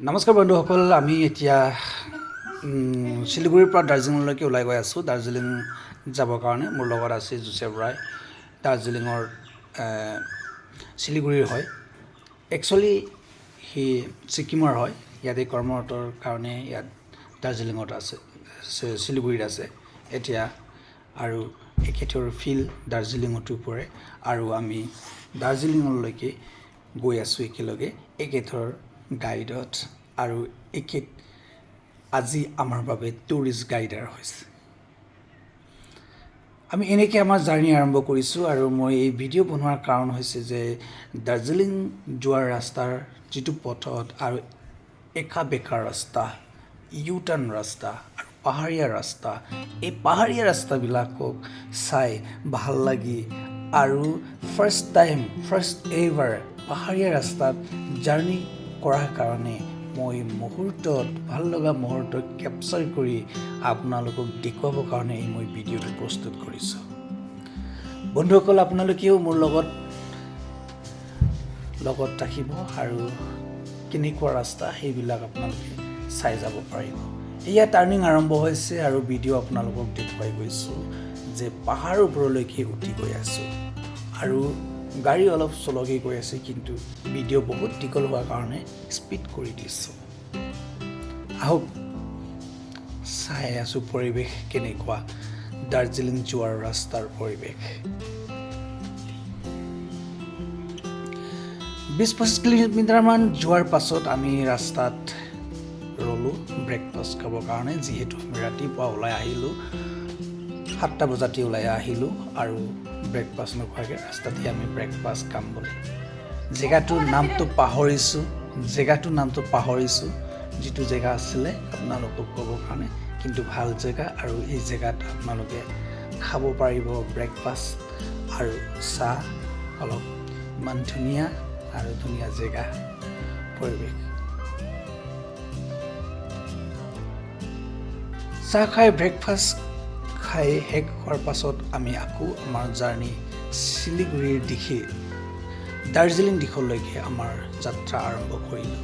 নমস্কাৰ বন্ধুসকল, আমি এতিয়া শিলিগুৰিৰ পৰা দাৰ্জিলিঙলৈকে ওলাই গৈ আছোঁ। দাৰ্জিলিং যাবৰ কাৰণে মোৰ লগত আছে জোচেফ ৰায়। দাৰ্জিলিঙৰ শিলিগুৰিৰ হয়। একচুৱেলি সি ছিকিমৰ হয়। ইয়াতে কৰ্মৰতৰ কাৰণে ইয়াত দাৰ্জিলিঙত আছে, শিলিগুৰিত আছে এতিয়া। আৰু এখেতৰ ফিল্ড দাৰ্জিলিঙতো পৰে আৰু আমি দাৰ্জিলিঙলৈকে গৈ আছোঁ একেলগে এখেতৰ গাইডত। আৰু এখেত আজি আমাৰ বাবে টুৰিষ্ট গাইডাৰ হৈছে। আমি এনেকৈ আমাৰ জাৰ্ণি আৰম্ভ কৰিছোঁ আৰু মই এই ভিডিঅ' বনোৱাৰ কাৰণ হৈছে যে দাৰ্জিলিং যোৱাৰ ৰাস্তাৰ যিটো পথত আৰু একা বেকা ৰাস্তা, ইউ টাৰ্ণ ৰাস্তা আৰু পাহাৰীয়া ৰাস্তা, এই পাহাৰীয়া ৰাস্তাবিলাকক চাই ভাল লাগি আৰু ফাৰ্ষ্ট এভাৰ পাহাৰীয়া ৰাস্তাত জাৰ্ণি কৰাৰ কাৰণে মই ভাল লগা মুহূৰ্ত কেপচাৰ কৰি আপোনালোকক দেখুৱাবৰ কাৰণে মই ভিডিঅ'টো প্ৰস্তুত কৰিছোঁ। বন্ধুসকল, আপোনালোকেও মোৰ লগত থাকিব আৰু কেনেকুৱা ৰাস্তা সেইবিলাক আপোনালোকে চাই যাব পাৰিব। এয়া টাৰ্ণিং আৰম্ভ হৈছে আৰু ভিডিঅ' আপোনালোকক দেখুৱাই গৈছোঁ যে পাহাৰৰ ওপৰলৈকে উঠি গৈ আছোঁ আৰু গাড়ী অলপ চলকৈ গৈ আছে, কিন্তু ভিডিঅ' বহুত দীঘল হোৱাৰ কাৰণে স্পীড কৰি দিছোঁ। আহক চাই আছোঁ পৰিৱেশ কেনেকুৱা, দাৰ্জিলিং যোৱাৰ ৰাস্তাৰ পৰিৱেশ। 20-25 কিলোমিটাৰমান যোৱাৰ পাছত আমি ৰাস্তাত ৰ'লোঁ ব্ৰেকফাষ্ট খাবৰ কাৰণে, যিহেতু আমি ৰাতিপুৱা ওলাই আহিলোঁ, 7টা বজাতে ওলাই আহিলোঁ আৰু ব্ৰেকফাষ্ট নোখোৱাকৈ ৰাস্তাতে আমি ব্ৰেকফাষ্ট খাম বুলি। জেগাটোৰ নামটো পাহৰিছোঁ, যিটো জেগা আছিলে আপোনালোকক ক'বৰ কাৰণে, কিন্তু ভাল জেগা আৰু এই জেগাত আপোনালোকে খাব পাৰিব ব্ৰেকফাষ্ট আৰু চাহ। অলপ ইমান ধুনীয়া আৰু ধুনীয়া জেগা পৰিৱেশ। চাহ খাই ব্ৰেকফাষ্ট খাই শেষ হোৱাৰ পাছত আমি আকৌ আমাৰ জাৰ্ণি শিলিগুৰিৰ দিশে দাৰ্জিলিং দিশলৈকে আমাৰ যাত্ৰা আৰম্ভ কৰিলোঁ।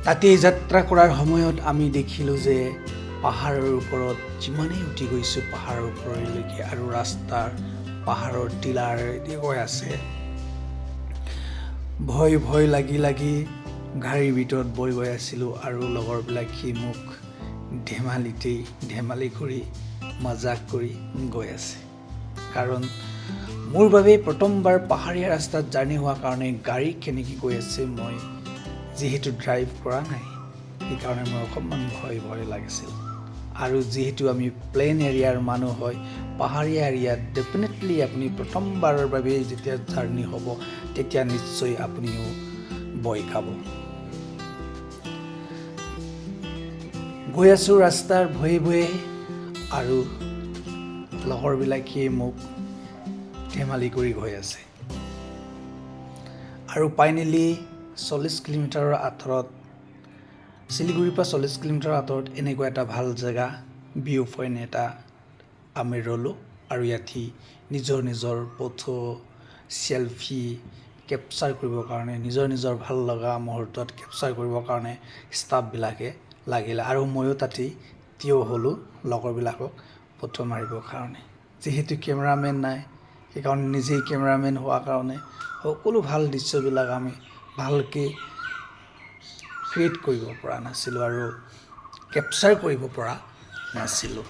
তাতে যাত্ৰা কৰাৰ সময়ত আমি দেখিলোঁ যে পাহাৰৰ ওপৰত যিমানেই উঠি গৈছোঁ পাহাৰৰ ওপৰলৈকে আৰু ৰাস্তাৰ পাহাৰৰ টিলাৰ গৈ আছে, ভয় লাগি গাড়ীৰ ভিতৰত বৈ গৈ আছিলোঁ আৰু লগৰবিলাকে মোক ধেমালি কৰি মজাক কৰি গৈ আছে। কাৰণ মোৰ বাবে প্ৰথমবাৰ পাহাৰীয়া ৰাস্তাত জাৰ্ণি হোৱাৰ কাৰণে গাড়ী কেনেকৈ গৈ আছে মই যিহেতু ড্ৰাইভ কৰা নাই, সেইকাৰণে মোৰ অকণমান ভয় লাগিছিল। আৰু যিহেতু আমি প্লেইন এৰিয়াৰ মানুহ হয়, পাহাৰীয়া এৰিয়াত ডেফিনেটলি আপুনি প্ৰথমবাৰৰ বাবে যেতিয়া জাৰ্ণি হ'ব তেতিয়া নিশ্চয় আপুনিও ভয় খাব। গৈ আছোঁ ৰাস্তাৰ ভয়ে আৰু লগৰবিলাকে মোক ধেমালি কৰি গৈ আছে। আৰু ফাইনেলি 40 কিলোমিটাৰৰ আঁতৰত, শিলিগুৰিৰ পৰা 40 কিলোমিটাৰ আঁতৰত এনেকুৱা এটা ভাল জেগা, ভিউ পইণ্ট এটা আমি ৰ'লোঁ আৰু ইয়াতে নিজৰ ফটো চেলফি কেপচাৰ কৰিবৰ কাৰণে, নিজৰ ভাল লগা মুহূৰ্তত কেপচাৰ কৰিবৰ কাৰণে ষ্টাফবিলাকে লাগিলে আৰু ময়ো তাতে থিয় হ'লোঁ লগৰবিলাকক ফটো মাৰিবৰ কাৰণে। যিহেতু কেমেৰামেন নাই, সেইকাৰণে নিজেই কেমেৰামেন হোৱাৰ কাৰণে সকলো ভাল দৃশ্যবিলাক আমি ভালকৈ ক্ৰিয়েট কৰিব পৰা নাছিলোঁ আৰু কেপচাৰ কৰিব পৰা নাছিলোঁ।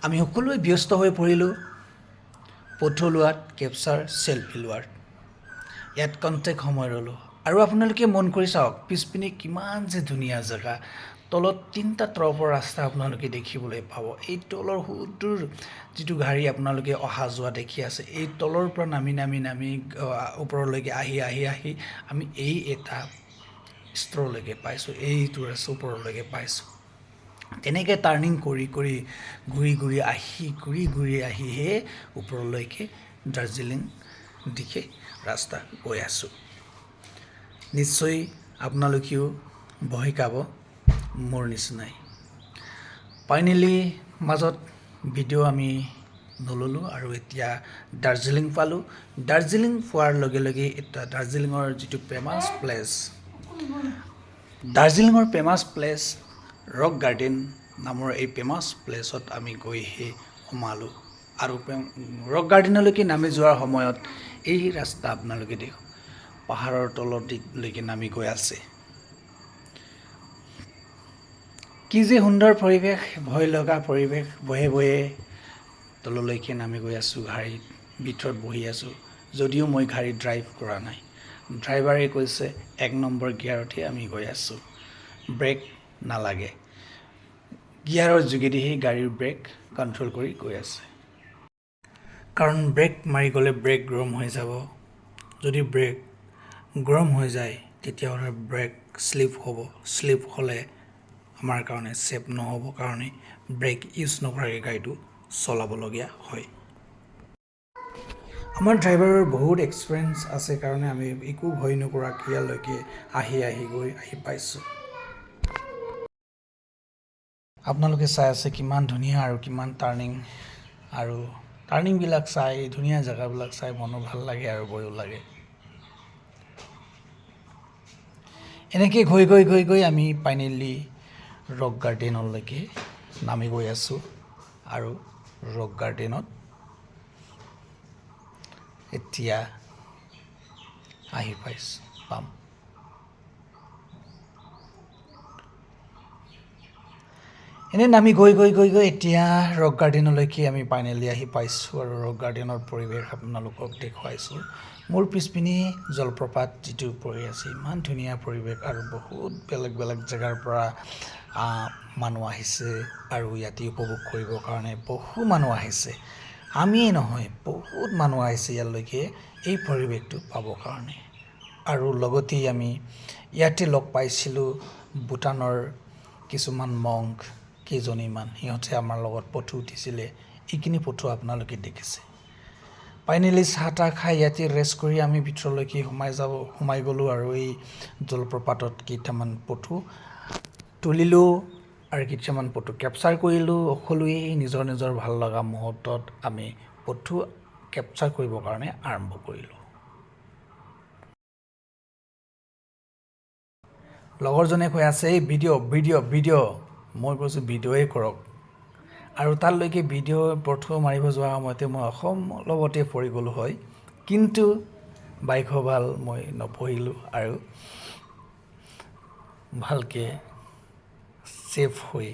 আমি সকলোৱে ব্যস্ত হৈ পৰিলোঁ ফটো লোৱাত, কেপচাৰ চেলফি লোৱাত। ইয়াত কণ্টেক্ট সময় ৰ'লোঁ আৰু আপোনালোকে মন কৰি চাওক পিছপিনে কিমান যে ধুনীয়া জেগা। তলত 3টা তৰফৰ ৰাস্তা আপোনালোকে দেখিবলৈ পাব। এই তলৰ সুদূৰ যিটো গাড়ী আপোনালোকে অহা যোৱা দেখি আছে, এই তলৰ পৰা নামি ওপৰলৈকে আহি আমি এই এটা স্তৰলৈকে পাইছোঁ, এইটো ওপৰলৈকে পাইছোঁ। তেনেকৈ টাৰ্ণিং কৰি ঘূৰি আহিহে ওপৰলৈকে দাৰ্জিলিং দিশে ৰাস্তা গৈ আছোঁ। নিশ্চয় আপোনালোকেও ভয় খাব মোৰ নিচিনাই। ফাইনেলি মাজত ভিডিঅ' আমি নল'লোঁ আৰু এতিয়া দাৰ্জিলিং পালোঁ। দাৰ্জিলিং পোৱাৰ লগে লগে এটা দাৰ্জিলিঙৰ যিটো ফেমাছ প্লেচ দাৰ্জিলিঙৰ ফেমাছ প্লেচ ৰক গাৰ্ডেন নামৰ এই ফেমাছ প্লেচত আমি গৈ সোমালোঁ আৰু ৰক গাৰ্ডেনলৈকে নামি যোৱাৰ সময়ত এই ৰাস্তা আপোনালোকে দেখক পাহাৰৰ তললৈকে নামি গৈ আছে। কি যে সুন্দৰ পৰিৱেশ, ভয় লগা পৰিৱেশ, বহে বহে তললৈকে নামি গৈ আছোঁ। গাড়ীত ভিতৰত বহি আছোঁ, যদিও মই গাড়ী ড্ৰাইভ কৰা নাই। ড্ৰাইভাৰে কৈছে 1 নম্বৰ গিয়াৰতে আমি গৈ আছোঁ, ব্ৰেক নালাগে। গিয়াৰৰ যোগেদিহে গাড়ীৰ ব্ৰেক কণ্ট্ৰল কৰি গৈ আছে। কাৰণ ব্ৰেক মাৰি গ'লে ব্ৰেক গৰম হৈ যাব। যদি ব্ৰেক গৰম হৈ যায় তেতিয়াহ'লে ব্ৰেক শ্লিপ হ'ব। শ্লিপ হ'লে আমাৰ কাৰণে ছেফ নহ'ব, কাৰণে ব্ৰেক ইউজ নকৰাকৈ গাড়ীটো চলাবলগীয়া হয়। আমাৰ ড্ৰাইভাৰৰ বহুত এক্সপিৰিয়েঞ্চ আছে কাৰণে আমি একো ভয় নকৰাকৈ ইয়ালৈকে আহি পাইছোঁ। আপোনালোকে চাই আছে কিমান ধুনীয়া আৰু কিমান টাৰ্ণিং, আৰু টাৰ্ণিংবিলাক চাই, ধুনীয়া জেগাবিলাক চাই মনো ভাল লাগে আৰু ভয়ো লাগে। এনেকৈ গৈ আমি ফাইনেলি ৰক গাৰ্ডেনলৈকে নামি গৈ আছোঁ আৰু ৰক গাৰ্ডেনত এতিয়া আহি পাম। এনেই নামি গৈ এতিয়া ৰক গাৰ্ডেনলৈকে আমি ফাইনেলি আহি পাইছোঁ আৰু ৰক গাৰ্ডেনৰ পৰিৱেশ আপোনালোকক দেখুৱাইছোঁ। মোৰ পিছপিনে জলপ্ৰপাত যিটো পৰি আছে, ইমান ধুনীয়া পৰিৱেশ, আৰু বহুত বেলেগ বেলেগ জেগাৰ পৰা মানুহ আহিছে আৰু ইয়াতে উপভোগ কৰিবৰ কাৰণে বহু মানুহ আহিছে। আমিয়ে নহয়, বহুত মানুহ আহিছে ইয়ালৈকে এই পৰিৱেশটো পাবৰ কাৰণে। আৰু লগতেই আমি ইয়াতে লগ পাইছিলোঁ ভূটানৰ কিছুমান মংক কেইজনীমান, সিহঁতে আমাৰ লগত ফটো উঠিছিলে। এইখিনি ফটো আপোনালোকে দেখিছে। ফাইনেলি চাহ তাহ খাই ইয়াতে ৰেষ্ট কৰি আমি ভিতৰলৈকে সোমাই গ'লোঁ আৰু এই জলপ্ৰপাতত কেইটামান ফটো তুলিলোঁ আৰু কিছুমান ফটো কেপচাৰ কৰিলোঁ। সকলোৱে নিজৰ ভাল লগা মুহূৰ্তত আমি ফটো কেপচাৰ কৰিবৰ কাৰণে আৰম্ভ কৰিলোঁ। লগৰজনে কৈ আছে এই ভিডিঅ'। মই কৈছোঁ ভিডিঅ'ই কৰক। আৰু তালৈকে ভিডিঅ' ফটো মাৰিব যোৱাৰ সময়তে মই অলপতে পৰি গ'লোঁ হয়, কিন্তু বাইকসৱাল মই নপৰিলোঁ আৰু ভালকৈ ছেফ হৈ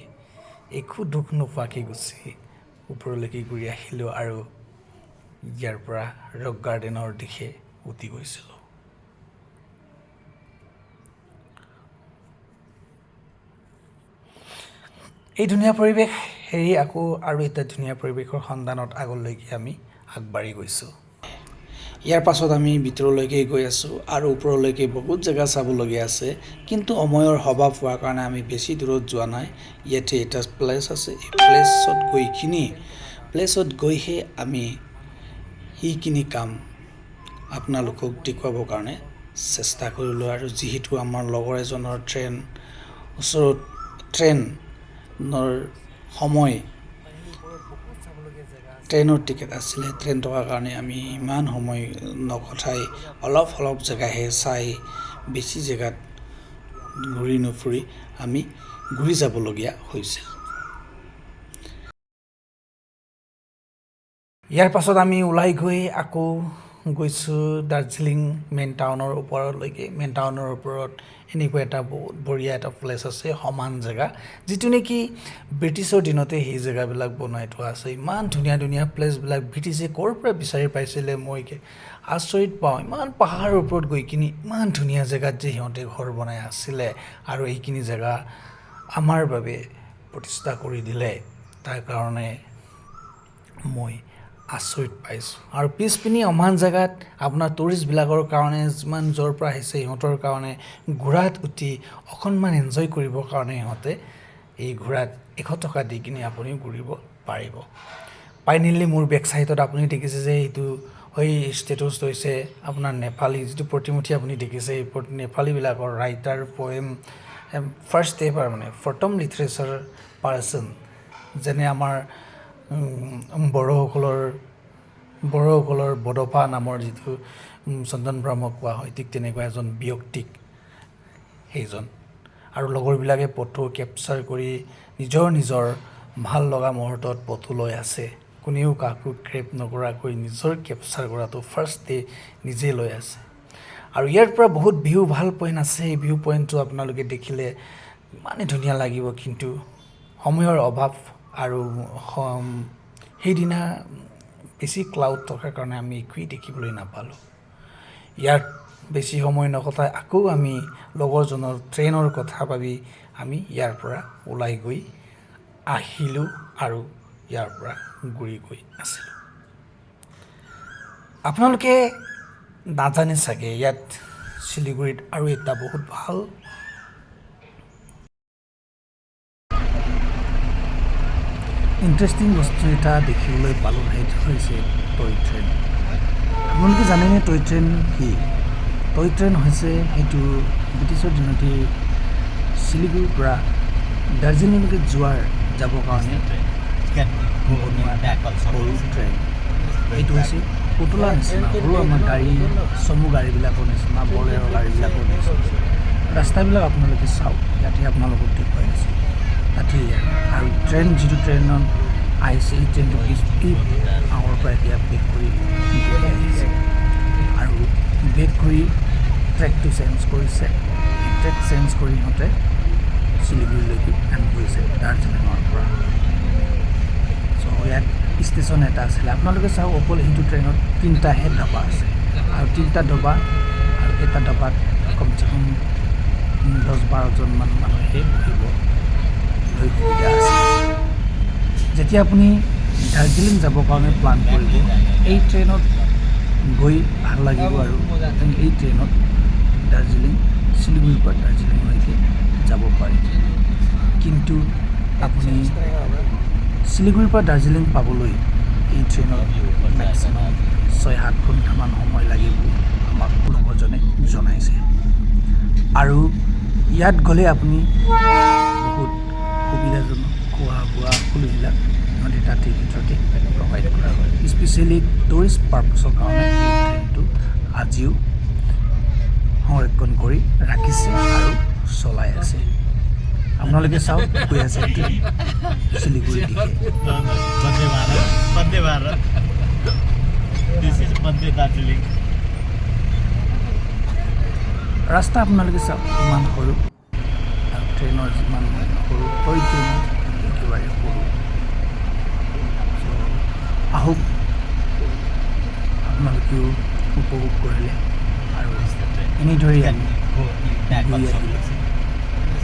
একো দুখ নোপোৱাকৈ গুচি ওপৰলৈকে ঘূৰি আহিলোঁ আৰু ইয়াৰ পৰা ৰক গাৰ্ডেনৰ দিশে উঠি গৈছিলোঁ। এই ধুনীয়া পৰিৱেশ এৰি আকৌ আৰু এটা ধুনীয়া পৰিৱেশৰ সন্ধানত আগলৈকে আমি আগবাঢ়ি গৈছোঁ। ইয়াৰ পাছত আমি ভিতৰলৈকে গৈ আছোঁ আৰু ওপৰলৈকে বহুত জেগা চাবলগীয়া আছে, কিন্তু সময়ৰ অভাৱ হোৱাৰ কাৰণে আমি বেছি দূৰত যোৱা নাই। ইয়াতে এটা প্লেচ আছে, এই প্লেচত গৈহে আমি সেইখিনি কাম আপোনালোকক দেখুৱাবৰ কাৰণে চেষ্টা কৰিলোঁ। আৰু যিহেতু আমাৰ লগৰ এজনৰ ট্ৰেইনৰ সময়, ট্ৰেইনৰ টিকেট আছিলে, ট্ৰেইন থকাৰ কাৰণে আমি ইমান সময় নকটাই অলপ জেগাহে চাই বেছি জেগাত ঘূৰি নুফুৰি আমি ঘূৰি যাবলগীয়া হৈছিল। ইয়াৰ পাছত আমি ওলাই গৈ আকৌ গৈছোঁ দাৰ্জিলিং মেইন টাউনৰ ওপৰলৈকে। মেইন টাউনৰ ওপৰত এনেকুৱা এটা বহুত বঢ়িয়া এটা প্লেচ আছে, সমান জেগা, যিটো নেকি ব্ৰিটিছৰ দিনতে সেই জেগাবিলাক বনাই থোৱা আছে। ইমান ধুনীয়া প্লেচবিলাক ব্ৰিটিছে ক'ৰ পৰা বিচাৰি পাইছিলে মই আচৰিত পাওঁ। ইমান পাহাৰৰ ওপৰত গৈ কিনি ইমান ধুনীয়া জেগাত যে সিহঁতে ঘৰ বনাই আছিলে আৰু এইখিনি জেগা আমাৰ বাবে প্ৰতিষ্ঠা কৰি দিলে, তাৰ কাৰণে মই আচৰিত পাইছোঁ। আৰু পিছপিনি সমান জেগাত আপোনাৰ টুৰিষ্টবিলাকৰ কাৰণে যিমান য'ৰ পৰা আহিছে সিহঁতৰ কাৰণে ঘোঁৰাত উঠি অকণমান এনজয় কৰিবৰ কাৰণে সিহঁতে এই ঘোঁৰাত 100 টকা দি কিনি আপুনি ঘূৰিব পাৰিব। ফাইনেলি মোৰ বেক চাইডত আপুনি দেখিছে যে এইটো ষ্টেটাছ হৈছে আপোনাৰ নেপালী, যিটো প্ৰতিমূৰ্তি আপুনি দেখিছে এই নেপালীবিলাকৰ ৰাইটাৰ, পয়েম, ফাৰ্ষ্ট এভাৰ মানে প্ৰথম লিটাৰেচাৰ পাৰ্চন, যেনে আমাৰ বড়োসকলৰ বড'ফা নামৰ যিটো চন্দন ব্ৰহ্মক কোৱা হয়, ঠিক তেনেকুৱা এজন ব্যক্তিক সেইজন আৰু লগৰবিলাকে ফটো কেপচাৰ কৰি নিজৰ নিজৰ ভাল লগা মুহূৰ্তত ফটো লৈ আছে কোনেও কাকো ক্ৰেপ নকৰাকৈ নিজৰ কেপচাৰ কৰাটো ফাৰ্ষ্ট ডে নিজে লৈ আছে আৰু ইয়াৰ পৰা বহুত ভিউ ভাল পইণ্ট আছে এই ভিউ পইণ্টটো আপোনালোকে দেখিলে ইমানেই ধুনীয়া লাগিব কিন্তু সময়ৰ অভাৱ আৰু সেইদিনা বেছি ক্লাউড থকাৰ কাৰণে আমি একোৱেই দেখিবলৈ নাপালোঁ ইয়াত বেছি সময় নকটাই আকৌ আমি লগৰজনৰ ট্ৰেইনৰ কথা ভাবি আমি ইয়াৰ পৰা ওলাই গৈ আহিলোঁ আৰু ইয়াৰ পৰা ঘূৰি গৈ আছিলোঁ আপোনালোকে নাজানে চাগে ইয়াত শিলিগুৰিত আৰু এটা বহুত ভাল ইণ্টাৰেষ্টিং বস্তু এটা দেখিবলৈ পালোঁ সেইটো হৈছে টয় ট্ৰেইন আপোনালোকে জানেনে টয় ট্ৰেইন কি টয় ট্ৰেইন হৈছে সেইটো ব্ৰিটিছৰ দিনতেই শিলিগুৰিৰ পৰা দাৰ্জিলিঙলৈকে যাবৰ কাৰণে বনোৱা সৰু ট্ৰেইন এইটো হৈছে পুতলা নিচিনা সৰু আমাৰ গাড়ী চমু গাড়ীবিলাকৰ নিচিনা বলেৰ' গাড়ীবিলাকৰ নিচিনা ৰাস্তাবিলাক আপোনালোকে চাওক ইয়াতে আপোনালোকক দেখুৱাই দিছোঁ তাতে আৰু ট্ৰেইন যিটো ট্ৰেইনত আহিছে সেই ট্ৰেইনটো স্পীড আগৰ পৰা এতিয়া বেক কৰি গৈ আহিছে আৰু বেক কৰি ট্ৰেকটো চেঞ্জ কৰিছে ট্ৰেক চেঞ্জ কৰি সিহঁতে শিলিগুৰিলৈকে এণ্ড কৰিছে দাৰ্জিলিঙৰ পৰা চ' ইয়াত ষ্টেচন এটা আছিলে আপোনালোকে চাওক অকল সেইটো ট্ৰেইনত 3টাহে ডবা আছে আৰু 3টা ডবা আৰু এটা ডবাত কমচে কম 10-12জনমান মানুহে বহিব লৈ সুবিধা আছে যেতিয়া আপুনি দাৰ্জিলিং যাবৰ কাৰণে প্লান কৰিব এই ট্ৰেইনত গৈ ভাল লাগিব আৰু আপুনি এই ট্ৰেইনত দাৰ্জিলিং শিলিগুৰিৰ পৰা দাৰ্জিলিঙলৈকে যাব পাৰি কিন্তু আপুনি শিলিগুৰিৰ পৰা দাৰ্জিলিং পাবলৈ এই ট্ৰেইনত মেক্সিমাম 6-7 ঘণ্টামান সময় লাগিব আমাক লগৰজনে জনাইছে আৰু ইয়াত গ'লে আপুনি বহুত সুবিধাজনক খোৱা বোৱা সকলোবিলাক সিহঁতে তাতে ভিতৰতে প্ৰভাইড কৰা হয় স্পেচিয়েলি টুৰিষ্ট পাৰ্পছৰ কাৰণে এই ট্ৰেইনটো আজিও সংৰক্ষণ কৰি ৰাখিছে আৰু চলাই আছে আপোনালোকে চাওক গৈ আছে ট্ৰেইন শিলিগুৰিৰ দিশে Vande Bharat. This is Vande Darjeeling. ৰাস্তা আপোনালোকে চাওক ইমান সৰু আৰু ট্ৰেইনৰ যিমান সৰু টয় ট্ৰেইন একেবাৰে সৰু আহক আপোনালোকেও উপভোগ কৰিলে আৰু এনেদৰেই আমি ঘূৰি আহিলোঁ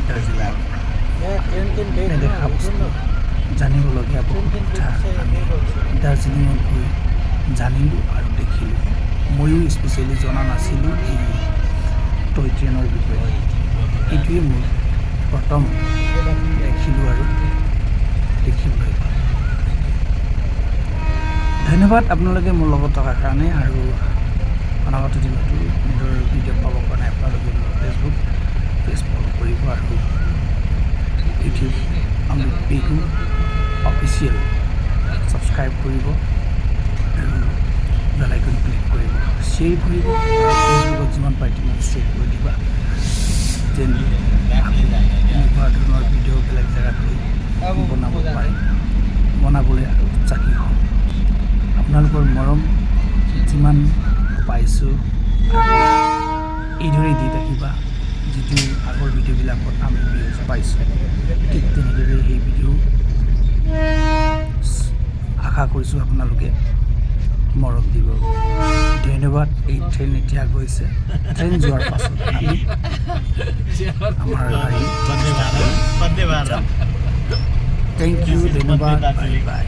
দাৰ্জিলিঙৰ পৰা নেদেখা বস্তু জানিবলগীয়া বহুত কথা আমি দাৰ্জিলিঙত গৈ জানিলোঁ আৰু দেখিলোঁ ময়ো স্পেচিয়েলি জনা নাছিলোঁ এই টয় ট্ৰেইনৰ বিষয়ে এইটোৱে মোৰ প্ৰথম দেখিলোঁ আৰু দেখিবলৈ পালোঁ ধন্যবাদ আপোনালোকে মোৰ লগত থকাৰ কাৰণে আৰু অনাগত দিনতো নিজৰ ভিডিঅ' পাবৰ কাৰণে আপোনালোকে মোৰ ফেচবুক পেজ ফ'ল' কৰিব আৰু ইউটিউব অমৃত বিহু অফিচিয়েল ছাবস্ক্ৰাইব কৰিব আৰু বেল আইকন ক্লিক কৰিব শ্বেয়াৰ কৰিব আৰু ফেচবুকত যিমান পাৰে তিমান শ্বেয়াৰ কৰি দিবা যেন এনেকুৱা ধৰণৰ ভিডিঅ' বেলেগ জেগাত গৈ বনাব পাৰে বনাবলৈ আৰু উৎসাহী হওঁ আপোনালোকৰ মৰম যিমান পাইছোঁ আৰু এইদৰে দি থাকিবা যিটো আগৰ ভিডিঅ'বিলাকত আমি ভিউজ পাইছোঁ ঠিক তেনেদৰে সেই ভিডিঅ' আশা কৰিছোঁ আপোনালোকে মৰম দিব ধন্যবাদ এই ট্ৰেইন এতিয়া গৈছে ট্ৰেইন যোৱাৰ পাছত আমি আমাৰ গাড়ী Vande Bharat. থেংক ইউ ধন্যবাদ বাই বাই